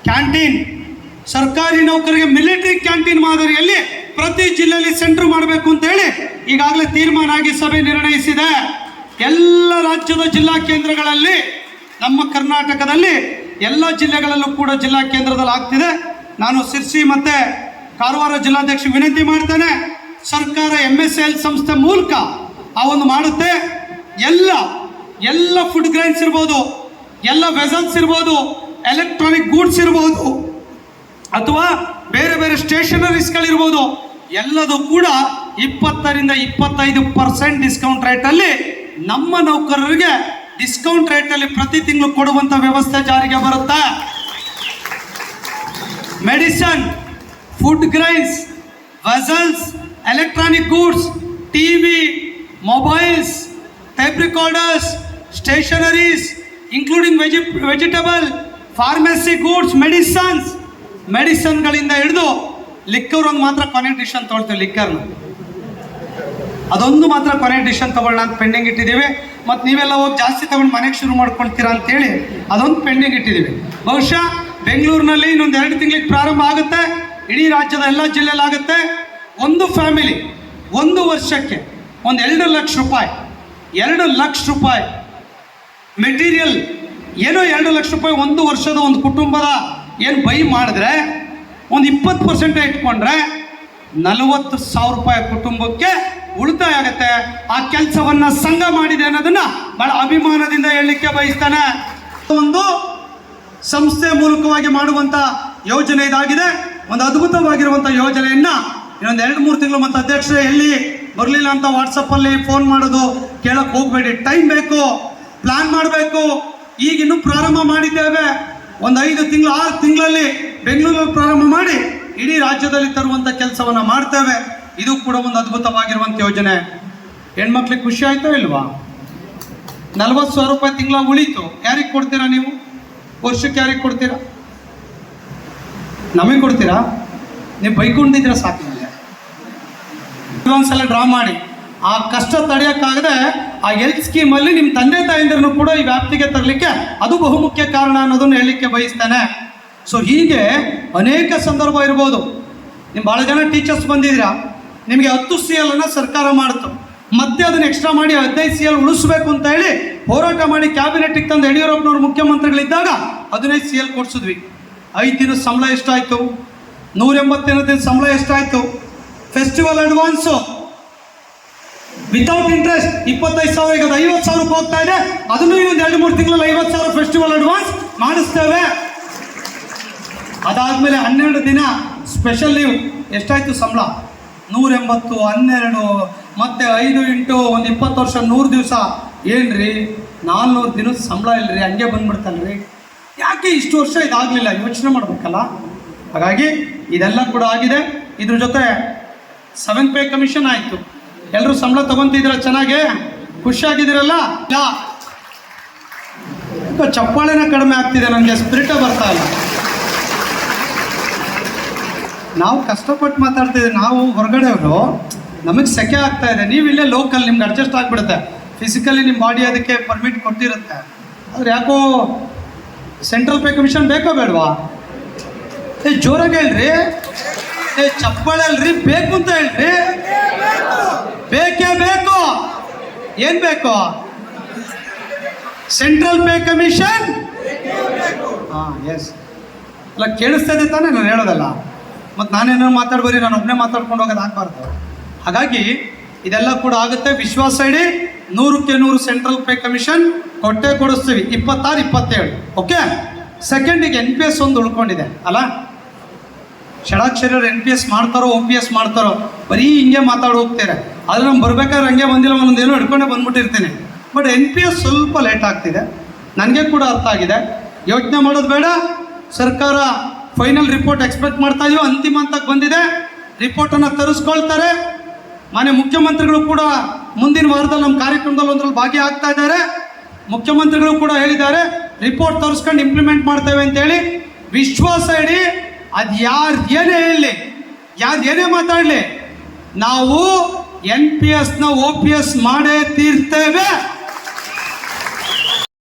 Canteen, ಸರ್ಕಾರಿ ನೌಕರಿಗೆ military canteen ಮಾದರಿಯಲ್ಲಿ ಪ್ರತಿ ಜಿಲ್ಲೆಯಲ್ಲಿ ಸೆಂಟರ್ ಮಾಡಬೇಕು ಅಂತ ಹೇಳಿ ಈಗಾಗಲೇ ತೀರ್ಮಾನ ಆಗಿ ಸಭೆ ನಿರ್ಣಯಿಸಿದೆ. ಎಲ್ಲ ರಾಜ್ಯದ ಜಿಲ್ಲಾ ಕೇಂದ್ರಗಳಲ್ಲಿ, ನಮ್ಮ ಕರ್ನಾಟಕದಲ್ಲಿ ಎಲ್ಲ ಜಿಲ್ಲೆಗಳಲ್ಲೂ ಕೂಡ ಜಿಲ್ಲಾ ಕೇಂದ್ರದಲ್ಲಿ ಆಗ್ತಿದೆ. ನಾನು ಸಿರ್ಸಿ ಮತ್ತು ಕಾರವಾರ ಜಿಲ್ಲಾಧ್ಯಕ್ಷ ವಿನಂತಿ ಮಾಡ್ತೇನೆ, ಸರ್ಕಾರ MSL ಸಂಸ್ಥೆ ಮೂಲಕ ಆ ಒಂದು ಮಾಡುತ್ತೆ. ಎಲ್ಲ ಫುಡ್ ಗ್ರೈನ್ಸ್ ಇರ್ಬೋದು, ಎಲ್ಲ ವೆಸಲ್ಸ್ ಇರ್ಬೋದು, ಎಲೆಕ್ಟ್ರಾನಿಕ್ ಗೂಡ್ಸ್ ಇರ್ಬೋದು, ಅಥವಾ ಬೇರೆ ಬೇರೆ ಸ್ಟೇಷನರೀಸ್ಗಳಿರ್ಬೋದು, ಎಲ್ಲದೂ ಕೂಡ 20ರಿಂದ 25% ಡಿಸ್ಕೌಂಟ್ ರೇಟಲ್ಲಿ ನಮ್ಮ ನೌಕರರಿಗೆ ಡಿಸ್ಕೌಂಟ್ ರೇಟಲ್ಲಿ ಪ್ರತಿ ತಿಂಗಳು ಕೊಡುವಂಥ ವ್ಯವಸ್ಥೆ ಜಾರಿಗೆ ಬರುತ್ತೆ. Medicine, food grains, vessels, electronic goods, TV, mobiles, tape recorders, stationeries including vegetable, pharmacy goods, ಮೆಡಿಸನ್ಗಳಿಂದ ಹಿಡಿದು ಲಿಕ್ಕರ್ ಒಂದು ಮಾತ್ರ ಕೊನೆ ಡಿಶನ್ ತೊಗೊಳ್ತೀವಿ. ಲಿಕ್ಕರ್ನ ಅದೊಂದು ಮಾತ್ರ ಕೊನೆ ಡಿಶನ್ ತೊಗೊಳ್ಳೋಣ ಅಂತ ಪೆಂಡಿಂಗ್ ಇಟ್ಟಿದ್ದೀವಿ. ಮತ್ತು ನೀವೆಲ್ಲ ಹೋಗಿ ಜಾಸ್ತಿ ತೊಗೊಂಡು ಮನೆಗೆ ಶುರು ಮಾಡ್ಕೊಳ್ತೀರಾ ಅಂತೇಳಿ ಅದೊಂದು ಪೆಂಡಿಂಗ್ ಇಟ್ಟಿದ್ದೀವಿ. ಬಹುಶಃ ಬೆಂಗಳೂರಿನಲ್ಲಿ ಇನ್ನೊಂದು 2 ತಿಂಗಳಿಗೆ ಪ್ರಾರಂಭ ಆಗುತ್ತೆ. ಇಡೀ ರಾಜ್ಯದ ಎಲ್ಲ ಜಿಲ್ಲೆಯಲ್ಲಿ ಆಗುತ್ತೆ. ಒಂದು ಫ್ಯಾಮಿಲಿ 1 ವರ್ಷಕ್ಕೆ ಒಂದು 2 ಲಕ್ಷ ರೂಪಾಯಿ, 2 ಲಕ್ಷ ರೂಪಾಯಿ ಮೆಟೀರಿಯಲ್, ಏನೋ 2 ಲಕ್ಷ ರೂಪಾಯಿ 1 ವರ್ಷದ ಒಂದು ಕುಟುಂಬದ ಏನು ಬೈ ಮಾಡಿದ್ರೆ ಒಂದು 20% ಇಟ್ಕೊಂಡ್ರೆ 40,000 ರೂಪಾಯಿ ಕುಟುಂಬಕ್ಕೆ ಉಳಿತಾಯ ಆಗುತ್ತೆ. ಆ ಕೆಲಸವನ್ನ ಸಂಘ ಮಾಡಿದೆ ಅನ್ನೋದನ್ನ ಬಹಳ ಅಭಿಮಾನದಿಂದ ಹೇಳಲಿಕ್ಕೆ ಬಯಸ್ತಾನೆ. ಒಂದು ಸಂಸ್ಥೆ ಮೂಲಕವಾಗಿ ಮಾಡುವಂಥ ಯೋಜನೆ ಇದಾಗಿದೆ. ಒಂದು ಅದ್ಭುತವಾಗಿರುವಂಥ ಯೋಜನೆಯನ್ನ ಇನ್ನೊಂದು 2-3 ತಿಂಗಳು ಮತ್ತು ಅಧ್ಯಕ್ಷರೇ ಎಲ್ಲಿ ಬರಲಿಲ್ಲ ಅಂತ ವಾಟ್ಸಪ್ಪಲ್ಲಿ ಫೋನ್ ಮಾಡೋದು ಕೇಳಕ್ಕೆ ಹೋಗಬೇಡಿ. ಟೈಮ್ ಬೇಕು, ಪ್ಲಾನ್ ಮಾಡಬೇಕು. ಈಗ ಇನ್ನೂ ಪ್ರಾರಂಭ ಮಾಡಿದ್ದೇವೆ. ಒಂದು 5 ತಿಂಗಳು 6 ತಿಂಗಳಲ್ಲಿ ಬೆಂಗಳೂರಲ್ಲಿ ಪ್ರಾರಂಭ ಮಾಡಿ ಇಡೀ ರಾಜ್ಯದಲ್ಲಿ ತರುವಂಥ ಕೆಲಸವನ್ನು ಮಾಡ್ತೇವೆ. ಇದು ಕೂಡ ಒಂದು ಅದ್ಭುತವಾಗಿರುವಂಥ ಯೋಜನೆ. ಹೆಣ್ಮಕ್ಳಿಗೆ ಖುಷಿ ಆಯ್ತೋ ಇಲ್ವಾ? 40,000 ರೂಪಾಯಿ ತಿಂಗಳ ಉಳಿತು. ಯಾರಿಗೆ ಕೊಡ್ತೀರಾ ನೀವು? ವರ್ಷಕ್ಕೆ ಯಾರಿಗೆ ಕೊಡ್ತೀರಾ? ನಮಗೆ ಕೊಡ್ತೀರಾ? ನೀವು ಬೈಕೊಂಡಿದ್ರೆ ಸಾಕು. ಒಂದ್ಸಲ ಡ್ರಾ ಮಾಡಿ. ಆ ಕಷ್ಟ ತಡೆಯೋಕ್ಕಾಗದೆ ಆ ಹೆಲ್ತ್ ಸ್ಕೀಮಲ್ಲಿ ನಿಮ್ಮ ತಂದೆ ತಾಯಿಂದ್ರನ್ನು ಕೂಡ ಈ ವ್ಯಾಪ್ತಿಗೆ ತರಲಿಕ್ಕೆ ಅದು ಬಹುಮುಖ್ಯ ಕಾರಣ ಅನ್ನೋದನ್ನು ಹೇಳಲಿಕ್ಕೆ ಬಯಸ್ತೇನೆ. ಸೊ ಹೀಗೆ ಅನೇಕ ಸಂದರ್ಭ ಇರ್ಬೋದು. ನೀವು ಭಾಳ ಜನ ಟೀಚರ್ಸ್ ಬಂದಿದ್ದೀರಾ, ನಿಮಗೆ 10 CL ಸರ್ಕಾರ ಮಾಡಿತು, ಮತ್ತೆ ಅದನ್ನು ಎಕ್ಸ್ಟ್ರಾ ಮಾಡಿ 15 CL ಉಳಿಸ್ಬೇಕು ಅಂತ ಹೇಳಿ ಹೋರಾಟ ಮಾಡಿ ಕ್ಯಾಬಿನೆಟ್ಗೆ ತಂದು ಯಡಿಯೂರಪ್ಪನವರು ಮುಖ್ಯಮಂತ್ರಿಗಳಿದ್ದಾಗ 15 CL ಕೊಡಿಸಿದ್ವಿ. 5 ದಿನದ ಸಂಬಳ ಎಷ್ಟಾಯಿತು? 180 ದಿನದ ಸಂಬಳ ಎಷ್ಟಾಯಿತು? ಫೆಸ್ಟಿವಲ್ ಅಡ್ವಾನ್ಸು ವಿತೌಟ್ ಇಂಟ್ರೆಸ್ಟ್ 25,000, ಈಗ 50,000 ರೂಪಾಯಿ ಹೋಗ್ತಾ ಇದೆ. ಅದನ್ನು ಇನ್ನೊಂದು 2-3 ತಿಂಗಳಲ್ಲಿ 50,000 ಫೆಸ್ಟಿವಲ್ ಅಡ್ವಾನ್ಸ್ ಮಾಡಿಸ್ತೇವೆ. ಅದಾದಮೇಲೆ 12 ದಿನ ಸ್ಪೆಷಲ್ ಲೀವ್. ಎಷ್ಟಾಯಿತು ಸಂಬಳ? 180, 12 ಮತ್ತೆ 5 ಇಂಟು ಒಂದು 20 ವರ್ಷ 100 ದಿವಸ. ಏನ್ರಿ 400 ದಿನದ ಸಂಬಳ ಇಲ್ಲರಿ, ಹಂಗೆ ಬಂದ್ಬಿಡ್ತಲ್ರಿ. ಯಾಕೆ ಇಷ್ಟು ವರ್ಷ ಇದಾಗಲಿಲ್ಲ? ಯೋಚನೆ ಮಾಡಬೇಕಲ್ಲ. ಹಾಗಾಗಿ ಇದೆಲ್ಲ ಕೂಡ ಆಗಿದೆ. ಇದ್ರ ಜೊತೆ 7th ಪೇ ಕಮಿಷನ್ ಆಯಿತು. ಎಲ್ಲರೂ ಸಂಬಳ ತಗೊಂತಿದ್ದೀರ, ಚೆನ್ನಾಗೆ ಖುಷಿಯಾಗಿದ್ದೀರಲ್ಲ? ಚಪ್ಪಾಳೆನೇ ಕಡಿಮೆ ಆಗ್ತಿದೆ, ನನಗೆ ಸ್ಪಿರಿಟೇ ಬರ್ತಾ ಇಲ್ಲ. ನಾವು ಕಷ್ಟಪಟ್ಟು ಮಾತಾಡ್ತಿದ್ದೀವಿ, ನಾವು ಹೊರಗಡೆಯವರು, ನಮಗೆ ಸೆಕೆ ಆಗ್ತಾ ಇದೆ. ನೀವು ಇಲ್ಲೇ ಲೋಕಲ್, ನಿಮ್ಗೆ ಅಡ್ಜಸ್ಟ್ ಆಗಿಬಿಡುತ್ತೆ. ಫಿಸಿಕಲಿ ನಿಮ್ಮ ಬಾಡಿ ಅದಕ್ಕೆ ಪರ್ಮಿಟ್ ಕೊಟ್ಟಿರುತ್ತೆ. ಆದರೆ ಯಾಕೋ ಸೆಂಟ್ರಲ್ ಪೇ ಕಮಿಷನ್ ಬೇಕೋ ಬೇಡವಾ? ಜೋರಾಗಿ ಹೇಳ್ರಿ, ಚಪ್ಪಾಳೆ ಅಲ್ರಿ, ಬೇಕು ಅಂತ ಹೇಳ್ರಿ. ಬೇಕೇ ಬೇಕು. ಏನು ಬೇಕು? Central pay commission. ಹಾಂ, ಎಸ್. ಅಲ್ಲ, ಕೇಳಿಸ್ತಾ ಇದೆ ತಾನೇ ನಾನು ಹೇಳೋದಲ್ಲ? ಮತ್ತು ನಾನೇನೋ ಮಾತಾಡ್ಬರಿ, ನಾನು ಒಬ್ಬನೇ ಮಾತಾಡ್ಕೊಂಡು ಹೋಗೋದು ಆಗಬಾರ್ದು. ಹಾಗಾಗಿ ಇದೆಲ್ಲ ಕೂಡ ಆಗುತ್ತೆ. ವಿಶ್ವಾಸ ಇಡಿ, 100ಕ್ಕೆ 100 ಸೆಂಟ್ರಲ್ ಪೇ ಕಮಿಷನ್ ಕೊಡಿಸ್ತೀವಿ. 26, 27. ಓಕೆ. ಸೆಕೆಂಡಿಗೆ NPS ಒಂದು ಉಳ್ಕೊಂಡಿದೆ ಅಲ್ಲ? ಷಡಾಕ್ಷರ NPS ಮಾಡ್ತಾರೋ OPS ಮಾಡ್ತಾರೋ, ಬರೀ ಹಿಂಗೆ ಮಾತಾಡಿ ಹೋಗ್ತಾರೆ. ಆದರೆ ನಮ್ಗೆ ಬರ್ಬೇಕಾದ್ರೆ ಹಂಗೆ ಬಂದಿಲ್ಲ, ಒಂದೊಂದೇನೋ ಹಿಡ್ಕೊಂಡೇ ಬಂದ್ಬಿಟ್ಟಿರ್ತೀನಿ. ಬಟ್ NPS ಸ್ವಲ್ಪ ಲೇಟ್ ಆಗ್ತಿದೆ, ನನಗೆ ಕೂಡ ಅರ್ಥ ಆಗಿದೆ. ಯೋಚನೆ ಮಾಡೋದು ಬೇಡ. ಸರ್ಕಾರ ಫೈನಲ್ ರಿಪೋರ್ಟ್ ಎಕ್ಸ್ಪೆಕ್ಟ್ ಮಾಡ್ತಾ ಇದೀವಿ. ಅಂತಿಮ ಹಂತಕ್ಕೆ ಬಂದಿದೆ. ರಿಪೋರ್ಟನ್ನು ತರಿಸ್ಕೊಳ್ತಾರೆ. ಮಾನ್ಯ ಮುಖ್ಯಮಂತ್ರಿಗಳು ಕೂಡ ಮುಂದಿನ ವಾರದಲ್ಲಿ ನಮ್ಮ ಕಾರ್ಯಕ್ರಮದಲ್ಲಿ ಒಂದರಲ್ಲಿ ಭಾಗಿಯಾಗ್ತಾ ಇದ್ದಾರೆ. ಮುಖ್ಯಮಂತ್ರಿಗಳು ಕೂಡ ಹೇಳಿದ್ದಾರೆ, ರಿಪೋರ್ಟ್ ತರಿಸ್ಕೊಂಡು ಇಂಪ್ಲಿಮೆಂಟ್ ಮಾಡ್ತೇವೆ ಅಂತೇಳಿ. ವಿಶ್ವಾಸ ಇಡಿ. ಅದು ಯಾರು ಏನೇ ಹೇಳಲಿ, ಯಾರು ಏನೇ ಮಾತಾಡಲಿ, ನಾವು NPSನ OPS ಮಾಡೇ ತೀರ್ತೇವೆ.